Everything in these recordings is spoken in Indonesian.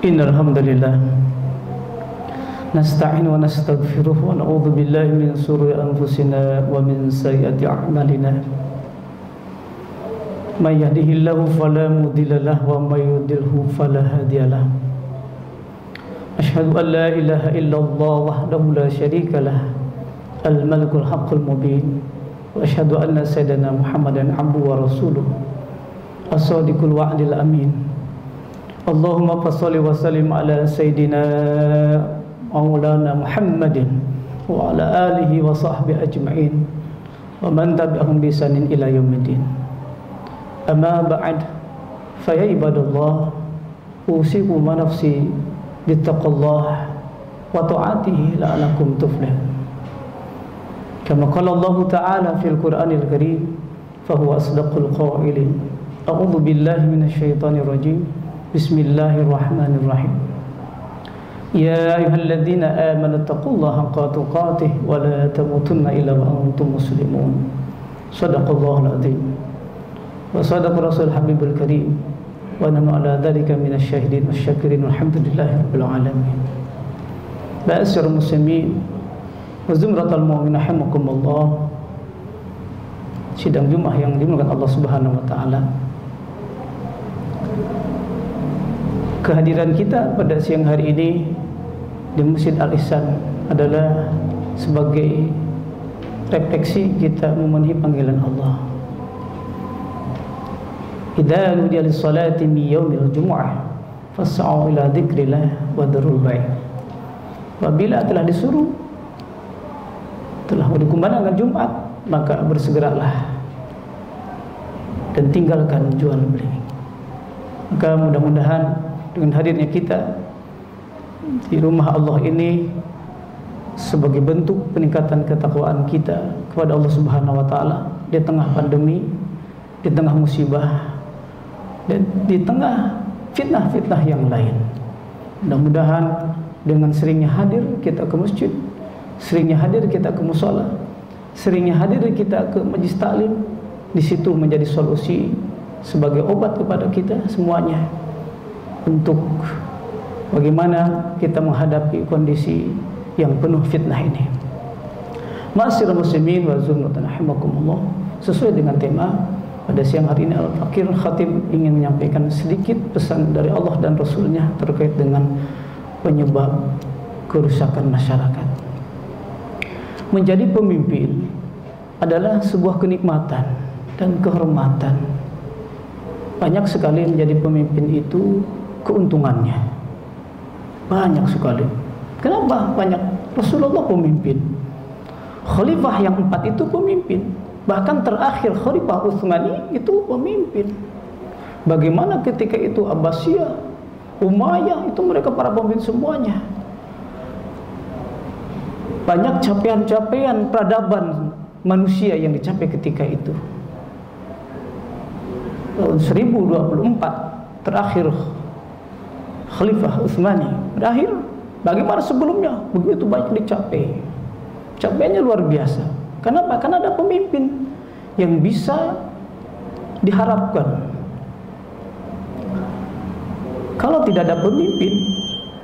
Innal hamdalillah nasta'inu wa nastaghfiruh wa na'udzu billahi min shururi anfusina wa min sayyiati a'malina. May yahdihillahu fala mudilla lahu wa may yudlilhu fala hadiyalah. Asyhadu an la ilaha illallah wahdahu la syarika lah, al-malikul haqqul mubin, wa asyhadu anna sayyidina Muhammadan abduhu wa rasuluh, as-sadiqul wa'dil amin. Allahumma fasholli wa sallim ala sayyidina maulana Muhammadin wa ala alihi wa sahbihi ajma'in wa man tabi'ahum bi ihsanin ila yaumiddin. Amma ba'd, fa ya ibadallah, usikum wa nafsi bittaqullah wa ta'atihi la'alakum tuflihun. Kama qala Allah ta'ala fil Qur'anil Karim, fa huwa asdaqul qailin. A'udzu billahi minasyaitonir rajim. Bismillahirrahmanirrahim. Ya ayyuhalladzina amanu taqullaha haqqa tuqatih wa la tamutunna illa wa antum muslimun. Shadaqallahul adzim. Wa sadaqa rasul habibul karim. Wa nahnu ala dzalika minasyahidin wasyakirin walhamdulillahi rabbil alamin. Ma'asyiral muslimin wa zumratal mu'minin rahimakumullah. Sidang Jumat yang dimuliakan Allah Subhanahu wa taala. Kehadiran kita pada siang hari ini di Masjid Al-Ihsan adalah sebagai refleksi kita memenuhi panggilan Allah. Idza nudiya lis-salati min yaumil jumu'ah fas'au ila dzikrillah wa dzarul bai'. Apabila telah disuruh, telah dikumandangkan Jumat, maka bersegeralah dan tinggalkan jual beli. Maka mudah-mudahan dengan hadirnya kita di rumah Allah ini sebagai bentuk peningkatan ketakwaan kita kepada Allah Subhanahu wa taala di tengah pandemi, di tengah musibah, dan di tengah fitnah-fitnah yang lain. Mudah-mudahan dengan seringnya hadir kita ke masjid, seringnya hadir kita ke mushola, seringnya hadir kita ke majlis taklim, di situ menjadi solusi sebagai obat kepada kita semuanya untuk bagaimana kita menghadapi kondisi yang penuh fitnah ini. Ma'asyiral muslimin wa zumratan rahimakumullah. Sesuai dengan tema pada siang hari ini, Al-Fakir Khatib ingin menyampaikan sedikit pesan dari Allah dan Rasulnya terkait dengan penyebab kerusakan masyarakat. Menjadi pemimpin adalah sebuah kenikmatan dan kehormatan. Banyak sekali menjadi pemimpin itu keuntungannya, banyak sekali. Kenapa banyak? Rasulullah pemimpin, Khalifah yang 4 itu pemimpin, bahkan terakhir Khalifah Utsmani itu pemimpin. Bagaimana ketika itu Abbasiyah, Umayyah, itu mereka para pemimpin semuanya. Banyak capaian-capaian peradaban manusia yang dicapai ketika itu. Tahun 1024 terakhir Khalifah Utsmani berakhir. Bagaimana sebelumnya? Begitu banyak dicapai. Capaiannya luar biasa. Kenapa? Karena ada pemimpin yang bisa diharapkan. Kalau tidak ada pemimpin,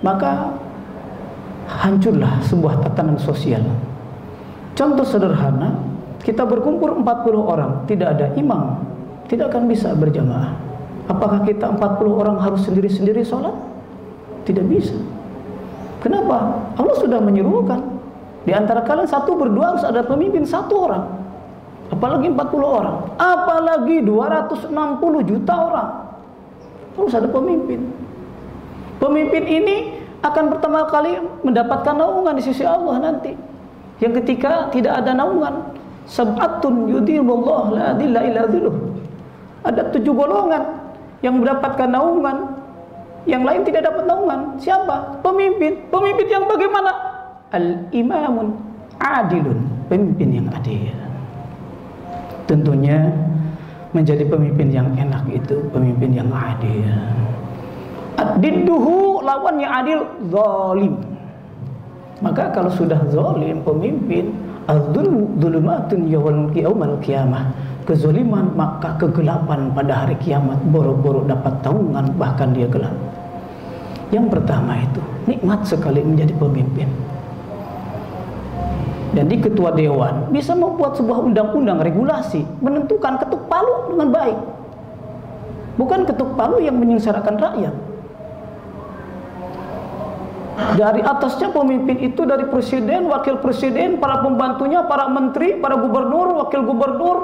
maka hancurlah sebuah tatanan sosial. Contoh sederhana, kita berkumpul 40 orang, tidak ada imam, tidak akan bisa berjamaah. Apakah kita 40 orang harus sendiri-sendiri sholat? Tidak bisa. Kenapa? Allah sudah menyuruhkan. Di antara kalian satu berdua harus ada pemimpin 1 orang. Apalagi 40 orang. Apalagi 260 juta orang. Harus ada pemimpin. Pemimpin ini akan pertama kali mendapatkan naungan di sisi Allah nanti. Yang ketika tidak ada naungan, sab'atun yudhilullah la dhilla illa dhilluh. Ada 7 golongan yang mendapatkan naungan, yang lain tidak dapat naungan. Siapa? Pemimpin. Pemimpin yang bagaimana? Al-imamun adilun, pemimpin yang adil. Tentunya menjadi pemimpin yang enak itu pemimpin yang adil. Ad-didduhu, lawannya adil, zalim. Maka kalau sudah zalim pemimpin, az-dzulumatun yaumal qiyamah, kezaliman maka kegelapan pada hari kiamat, boro-boro dapat taungan bahkan dia gelap. Yang pertama itu nikmat sekali menjadi pemimpin. Jadi ketua dewan bisa membuat sebuah undang-undang regulasi, menentukan ketuk palu dengan baik. Bukan ketuk palu yang menyengsarakan rakyat. Dari atasnya pemimpin itu dari presiden, wakil presiden, para pembantunya, para menteri, para gubernur, wakil gubernur,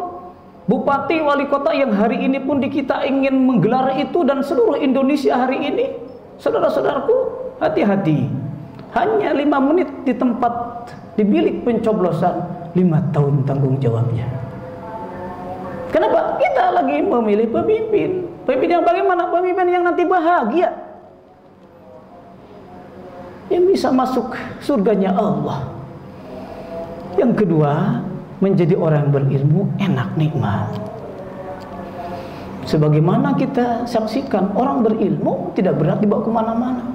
bupati, wali kota yang hari ini pun kita ingin menggelar itu, dan seluruh Indonesia hari ini. Saudara-saudaraku, hati-hati. Hanya 5 menit di tempat, di bilik pencoblosan, 5 tahun tanggung jawabnya. Kenapa? Kita lagi memilih pemimpin. Pemimpin yang bagaimana? Pemimpin yang nanti bahagia, yang bisa masuk surganya Allah. Yang kedua, menjadi orang yang berilmu enak, nikmat. Sebagaimana kita saksikan, orang berilmu tidak berat dibawa kemana-mana.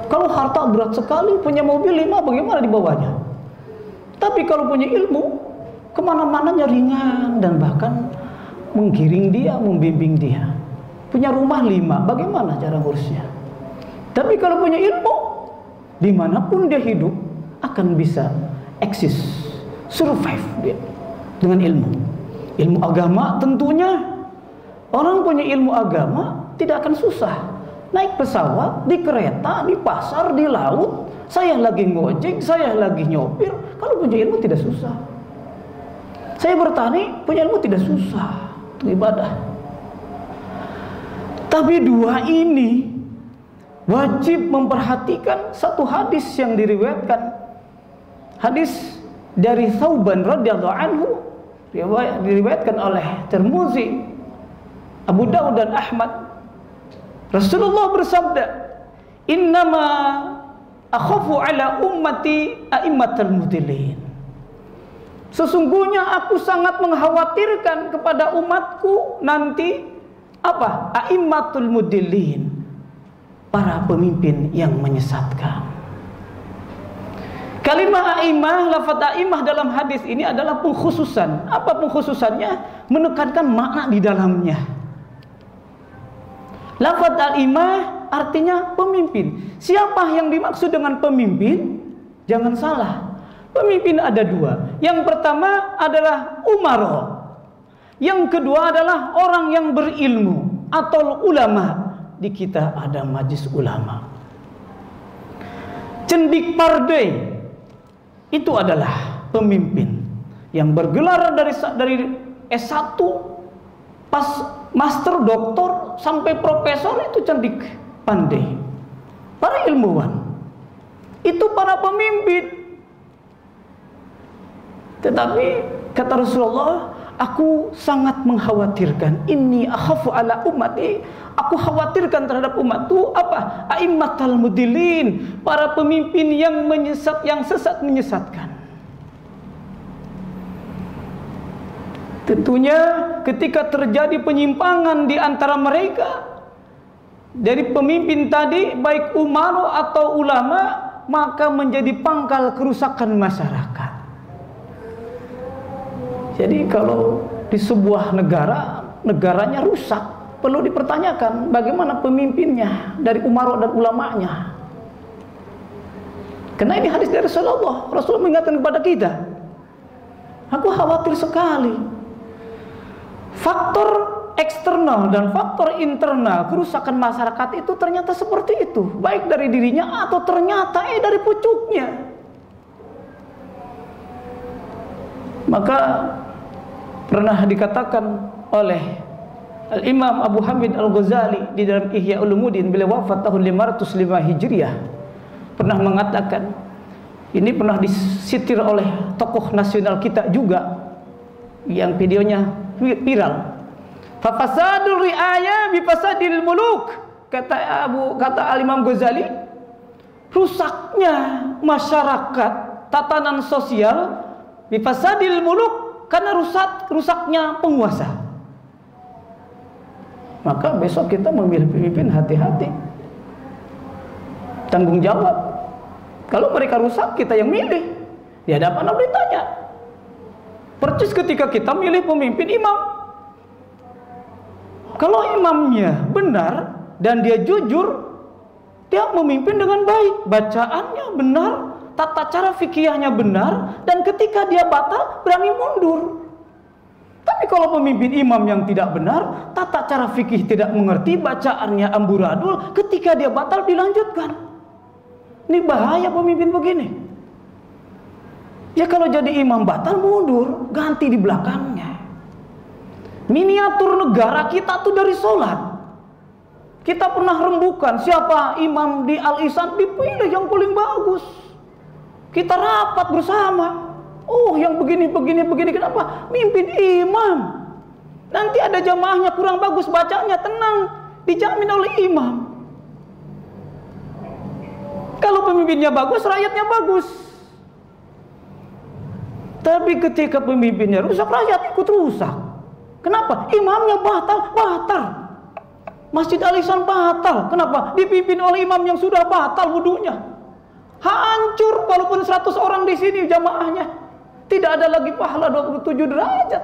Kalau harta berat sekali, punya mobil 5, bagaimana dibawanya? Tapi kalau punya ilmu, kemana-mananya ringan, dan bahkan menggiring dia, membimbing dia. Punya rumah 5, bagaimana cara ngurusnya? Tapi kalau punya ilmu, dimanapun dia hidup akan bisa eksis, survive dia dengan ilmu. Ilmu agama tentunya, orang punya ilmu agama tidak akan susah. Naik pesawat, di kereta, di pasar, di laut, saya lagi ngojek, saya lagi nyopir. Kalau punya ilmu tidak susah. Saya bertani, punya ilmu tidak susah untuk ibadah. Tapi dua ini wajib memperhatikan satu hadis yang diriwayatkan. Hadis dari Thauban radhiyallahu anhu, diriwayatkan oleh Tirmizi, Abu Daud dan Ahmad. Rasulullah bersabda, "Innama akhafu ala ummati a'immatul mudillin." Sesungguhnya aku sangat mengkhawatirkan kepada umatku nanti apa? A'immatul mudillin, para pemimpin yang menyesatkan. Kalimah a'imah, lafaz a'imah dalam hadis ini adalah pengkhususan. Apa pengkhususannya? Menekankan makna di dalamnya. Lafaz a'imah artinya pemimpin. Siapa yang dimaksud dengan pemimpin? Jangan salah. Pemimpin ada 2. Yang pertama adalah umaro. Yang kedua adalah orang yang berilmu atau ulama. Di kita ada majlis ulama. Cendik Pardai itu adalah pemimpin yang bergelar dari S1 pas master, doktor sampai profesor, itu cendik pandai. Para ilmuwan itu para pemimpin. Tetapi kata Rasulullah, aku sangat mengkhawatirkan, inni akhafu ala ummati, aku khawatirkan terhadap umatku apa? A'immatul mudillin, para pemimpin yang menyesat, yang sesat menyesatkan. Tentunya ketika terjadi penyimpangan di antara mereka dari pemimpin tadi, baik umaro atau ulama, maka menjadi pangkal kerusakan masyarakat. Jadi kalau di sebuah negara, negaranya rusak, perlu dipertanyakan bagaimana pemimpinnya dari umaro dan ulamanya. Karena ini hadis dari Rasulullah. Rasulullah mengingatkan kepada kita. Aku khawatir sekali. Faktor eksternal dan faktor internal kerusakan masyarakat itu ternyata seperti itu, baik dari dirinya atau ternyata dari pucuknya. Maka pernah dikatakan oleh Al-Imam Abu Hamid Al-Ghazali di dalam Ihya Ulumuddin, beliau wafat tahun 505 Hijriah, pernah mengatakan, ini pernah disitir oleh tokoh nasional kita juga yang videonya viral. Fasadul ri'aya bifasadil muluk. Kata Al-Imam Ghazali, rusaknya masyarakat, tatanan sosial bifasadil muluk, karena rusaknya penguasa. Maka besok kita memilih pemimpin, hati-hati, tanggung jawab. Kalau mereka rusak, kita yang milih, di hadapan Allah ditanya. Percis ketika kita milih pemimpin imam, kalau imamnya benar dan dia jujur, Dia memimpin dengan baik, bacaannya benar, tata cara fikihnya benar, dan ketika dia batal berani mundur. Tapi kalau pemimpin imam yang tidak benar, tata cara fikih tidak mengerti, bacaannya amburadul, ketika dia batal dilanjutkan. Ini bahaya pemimpin begini. Ya kalau jadi imam batal mundur, ganti di belakangnya. Miniatur negara kita tuh dari sholat. Kita pernah rembukan siapa imam di Al-Ihsan, dipilih yang paling bagus. Kita rapat bersama. Oh, yang begini, kenapa? Mimpin imam. Nanti ada jamaahnya kurang bagus bacanya, tenang, dijamin oleh imam. Kalau pemimpinnya bagus, rakyatnya bagus. Tapi ketika pemimpinnya rusak, rakyat ikut rusak. Kenapa? Imamnya batal. Masjid Al-Ihsan batal. Kenapa? Dipimpin oleh imam yang sudah batal wudunya. Hancur walaupun 100 orang di sini jamaahnya. Tidak ada lagi pahala 27 derajat.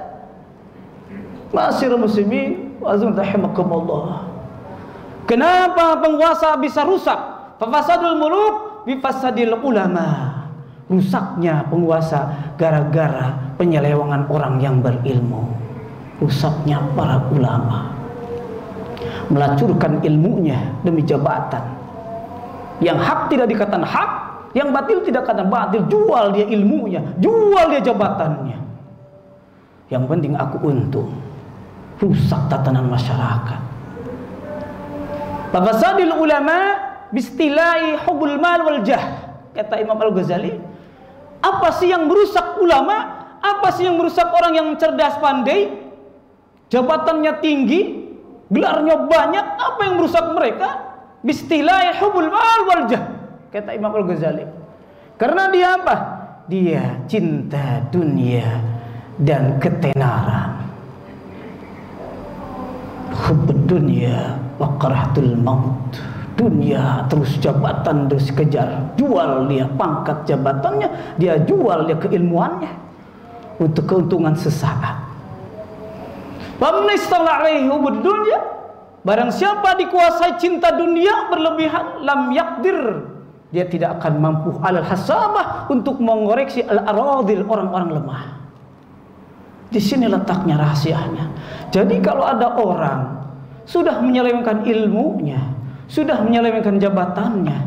Ma'asyiral muslimin wa rahimakumullah. Kenapa penguasa bisa rusak? Fasadul muluk bifasadil ulama. Rusaknya penguasa gara-gara penyelewengan orang yang berilmu. Rusaknya para ulama. Melacurkan ilmunya demi jabatan. Yang hak tidak dikatakan hak, yang batil tidak kata batil, jual dia ilmunya, jual dia jabatannya. Yang penting aku untung. Rusak tatanan masyarakat. Fasadil ulama bistilai hubul mal wal jah. Kata Imam Al-Ghazali, apa sih yang merusak ulama? Apa sih yang merusak orang yang cerdas pandai? Jabatannya tinggi, gelarnya banyak, apa yang merusak mereka? Bistilai hubul mal wal jah. Kata Imam Al-Ghazali, karena dia apa? Dia cinta dunia dan ketenaran. Hubbud dunia wa karahatul maut. Dunia terus jabatan terus kejar, jual dia pangkat jabatannya, dia jual dia keilmuannya untuk keuntungan sesaat. Faman istala alaihi hubbud dunya, barang siapa dikuasai cinta dunia berlebihan, lam yaqdir, dia tidak akan mampu alal hasabah untuk mengoreksi al-aradil, orang-orang lemah. Di sini letaknya rahasianya. Jadi kalau ada orang sudah menyelewengkan ilmunya, sudah menyelewengkan jabatannya,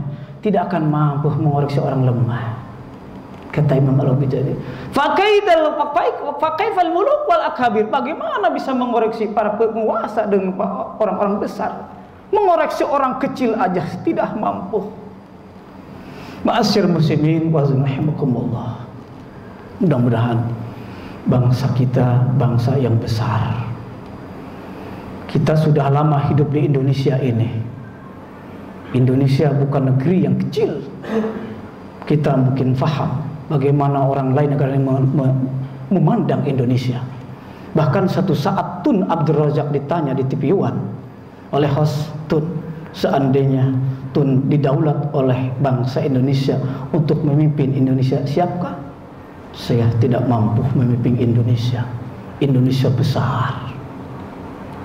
tidak akan mampu mengoreksi orang lemah. Kata Imam Al-Ghazali, fakaifal muluk wal akhabir, bagaimana bisa mengoreksi para penguasa dengan orang-orang besar? Mengoreksi orang kecil aja tidak mampu. Ma'asyiral muslimin wa rahimakumullah. Mudah-mudahan bangsa kita bangsa yang besar. Kita sudah lama hidup di Indonesia ini. Indonesia bukan negeri yang kecil. Kita mungkin faham bagaimana orang lain negara yang memandang Indonesia. Bahkan satu saat Tun Abdul Razak ditanya di TV One oleh host Tun, seandainya Tun didaulat oleh bangsa Indonesia untuk memimpin Indonesia, siapkah? Saya tidak mampu memimpin Indonesia. Indonesia besar.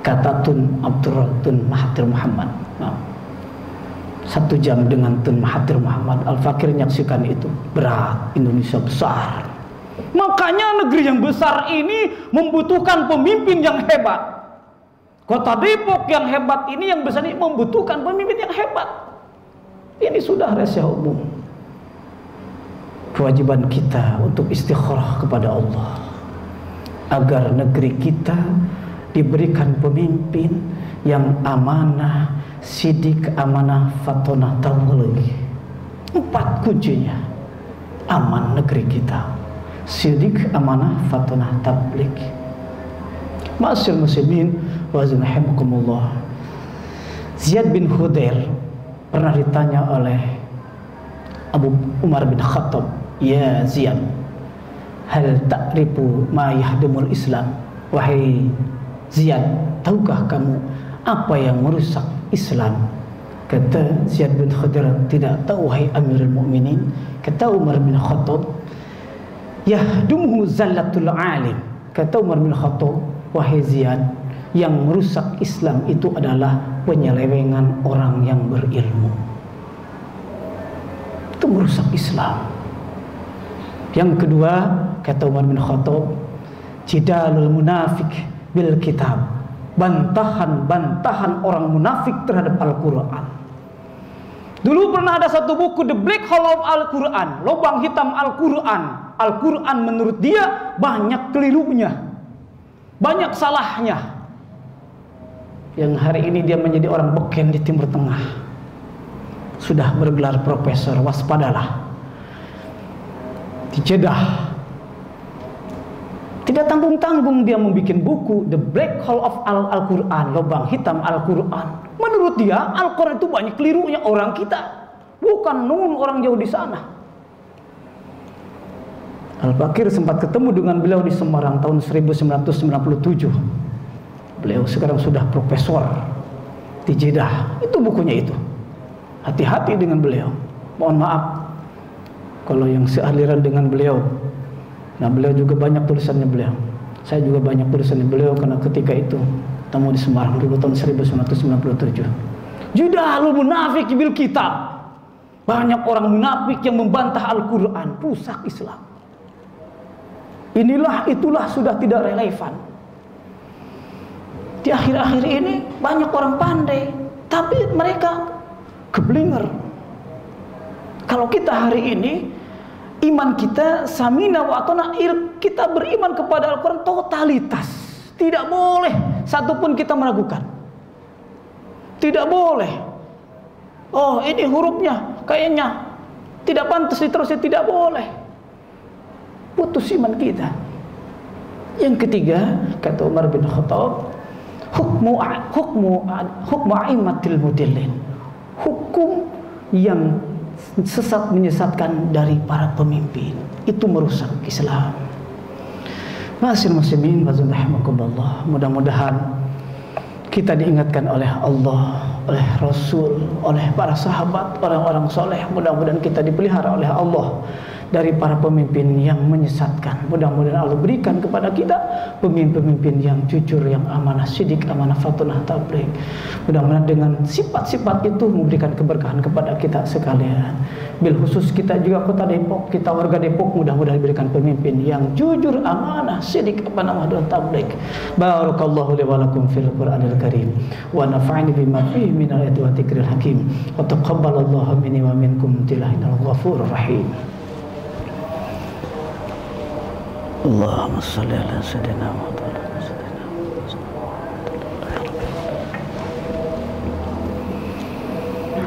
Kata Tun Mahathir Muhammad. Nah, 1 jam dengan Tun Mahathir Muhammad, Al-Fakir menyaksikan itu. Berat, Indonesia besar. Makanya negeri yang besar ini membutuhkan pemimpin yang hebat. Kota Depok yang hebat ini, yang besar ini membutuhkan pemimpin yang hebat. Ini sudah rahasia umum. Kewajiban kita untuk istikharah kepada Allah agar negeri kita diberikan pemimpin yang amanah, sidik, amanah, fatonah, tawalli. 4 kuncinya. Aman negeri kita. Sidik, amanah, fatonah, tabligh. Ma'asyiral muslimin wa rahimakumullah. Ziyad bin Khudair pernah ditanya oleh Abu Umar bin Khattab, "Ya Ziyad, hal ta'rifu ma yahdumul Islam?" Wahai Ziyad, tahukah kamu apa yang merusak Islam? Kata Ziyad bin Khudair, tidak tahu wahai Amirul Mukminin. Kata Umar bin Khattab, yahdumuhu zallatul alim. Kata Umar bin Khattab, wahai Ziyad, yang merusak Islam itu adalah penyelewengan orang yang berilmu. merusak Islam. Yang kedua, kata Umar bin Khattab, jidalul munafik bil kitab, bantahan orang munafik terhadap Al-Quran. Dulu pernah ada satu buku, The Black Hole of Al-Quran, lubang hitam Al-Quran. Al-Quran menurut dia banyak kelirunya, banyak salahnya. Yang hari ini dia menjadi orang beken di Timur Tengah, sudah bergelar profesor. Waspadalah. Di Jeddah, tidak tanggung-tanggung dia membuat buku The Black Hole of Al-Quran, lubang hitam Al-Quran. Menurut dia Al-Quran itu banyak kelirunya orang kita, bukan orang jauh di sana. Al-Fakir sempat ketemu dengan beliau di Semarang tahun 1997. Beliau sekarang sudah profesor di Jeddah. Itu bukunya itu. Hati-hati dengan beliau. Mohon maaf kalau yang sealiran dengan beliau. Nah, beliau juga banyak tulisannya beliau. Saya juga banyak tulisannya beliau karena ketika itu ketemu di Semarang dulu tahun 1997. Jidalul munafik bil kitab. Banyak orang munafik yang membantah Al-Quran, rusak Islam. Inilah itulah sudah tidak relevan. Di akhir-akhir ini banyak orang pandai, tapi mereka keblinger. Kalau kita hari ini iman kita samina wa atona, kita beriman kepada Al-Quran totalitas. Tidak boleh satupun kita meragukan. Tidak boleh. Oh, ini hurufnya kayaknya tidak pantas diterusin, tidak boleh. Putus iman kita. Yang ketiga, kata Umar bin Khattab, hukmu a'immatil mudillin. Hukum yang sesat menyesatkan dari para pemimpin, itu merusak Islam. Ma'asyiral muslimin rahimakumullah, mudah-mudahan kita diingatkan oleh Allah, oleh Rasul, oleh para sahabat, orang-orang soleh. Mudah-mudahan kita dipelihara oleh Allah dari para pemimpin yang menyesatkan. Mudah-mudahan Allah berikan kepada kita pemimpin-pemimpin yang jujur, yang amanah sidik, amanah fatunah tabligh. Mudah-mudahan dengan sifat-sifat itu memberikan keberkahan kepada kita sekalian. Bil khusus kita juga kota Depok, kita warga Depok, mudah-mudahan diberikan pemimpin yang jujur, amanah sidik, amanah dan tabligh. Barakallahu li wa lakum fil Qur'anil Karim wa nafa'ani bima fihi minal ayati wa dzikril hakim. Wa taqabbalallahu minni wa minkum innal ghafurur rahim. Allahumma salli ala sayyidina Muhammad.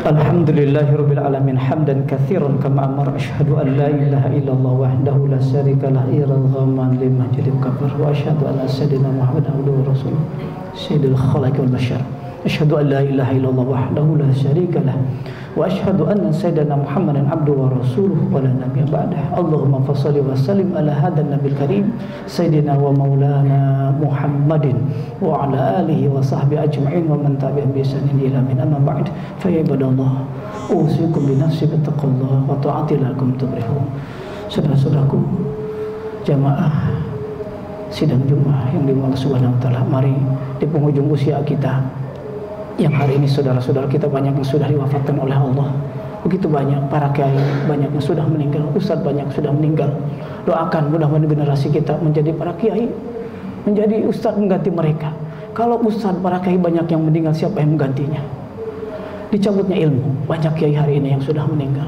Alhamdulillahirabbil alamin hamdan katsiran kama amara asyhadu an la ilaha illallah wahdahu la syarika lah irghaman limajidil kafir wa asyhadu anna sayyidina Muhammadan abduhu wa rasuluh sayyidul khalaqi wal bashar. Asyhadu an la ilaha illallah wahdahu la syarika lah wa asyhadu anna sayyidina Muhammadan abduhu wa rasuluh wa la nabiyya ba'dah. Allahumma fashalli wa sallim ala hadzal nabiyil karim sayyidina wa maulana Muhammadin wa ala alihi wa sahbihi ajma'in wa man tabi'ahum bi ihsanin ila min amma ba'd. Fa ya ibadallah, usikum bi nafsi bittaqullah wa ta'ati lakum tuflihun. Saudara-saudaraku jamaah sidang Jumat yang dimulai Subhanahu wa taala, mari di penghujung usia kita yang hari ini saudara-saudara kita banyak yang sudah diwafatkan oleh Allah. Begitu banyak para kiai, banyak yang sudah meninggal, ustadz banyak sudah meninggal. Doakan mudah-mudahan generasi kita menjadi para kiai, menjadi ustadz mengganti mereka. Kalau ustadz, para kiai banyak yang meninggal, siapa yang menggantinya? Dicabutnya ilmu, banyak kiai hari ini yang sudah meninggal.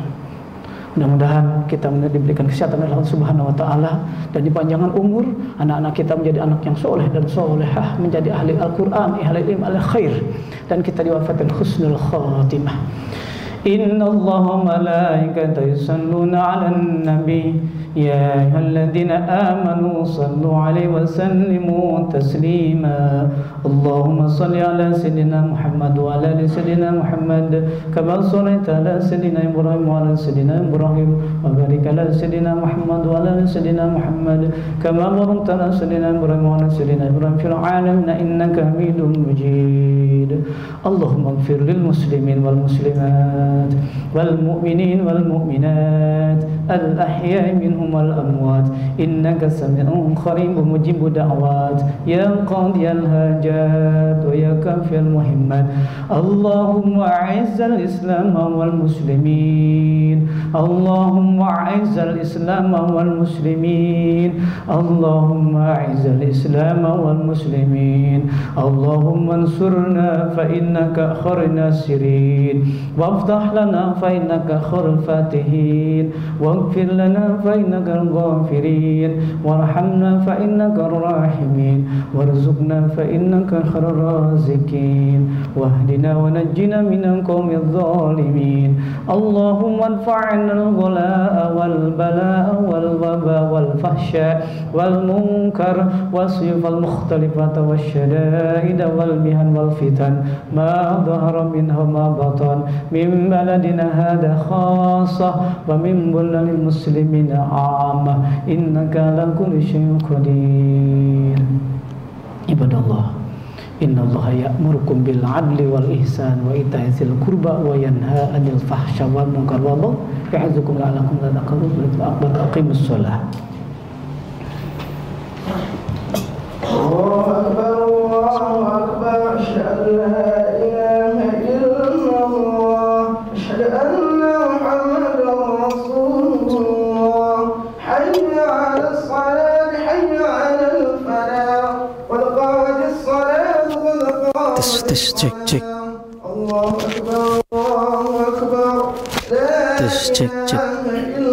Mudah-mudahan kita diberikan kesehatan oleh Allah Subhanahu wa taala dan dipanjangkan umur, anak-anak kita menjadi anak yang soleh dan solehah, menjadi ahli Al-Qur'an, ahli ilmu, ahli khair, dan kita diwafatkan husnul khatimah. Innallaha malaikatahu yusalluna 'alan nabi ya ayyuhalladzina amanu sallu 'alaihi wa sallimu taslima. Allahumma salli 'ala sayyidina Muhammad wa 'ala ali sayyidina Muhammad kama shallaita 'ala sayyidina Ibrahim wa 'ala sayyidina Ibrahim wa barik 'ala sayyidina Muhammad wa 'ala ali sayyidina Muhammad kama barakta 'ala sayyidina Ibrahim wa 'ala sayyidina Ibrahim fil 'alamin innaka Hamidum Majid. Allahumma ighfir lil muslimin wal muslimat wal mu'minin wal mu'minat al ahya'i minhum wal amwat innaka sami'un qaribun mujibud da'wat ya qadiyal hajat wa ya kafil muhimmat. Allahumma a'izzal islam wal muslimin اللهم أعز الإسلام والمسلمين اللهم أعز الإسلام والمسلمين اللهم انصرنا فإنك خير الناصرين وافتح لنا فإنك خير الفاتحين واغفر لنا فإنك الغافرين وارحمنا فإنك الراحمين وارزقنا فإنك خير الرازقين واهدنا ونجنا من القوم الظالمين اللهم ادفع عنا الغلاء والبلاء والوباء والفحشاء والمنكر والصيف المختلفة والشدائد والمهن والفتن ما ظهر منها وما بطن من بلدنا هذا خاصة ومن بلد المسلمين عامة إنك على كل شيء قدير. عباد الله إن الله يأمركم بالعدل والإحسان وإيتاء ذي القربى وينهى عن الفحشاء والمنكر والبغي يعظكم لعلكم تذكرون. أقيموا الصلاة. الله أكبر الله أكبر أشهد أن لا إله إلا الله أشهد أن محمدا رسول الله حي على الصلاة حي على الفلاح قد قامت الصلاة قد قامت الصلاة الله أكبر الله أكبر لا إله إلا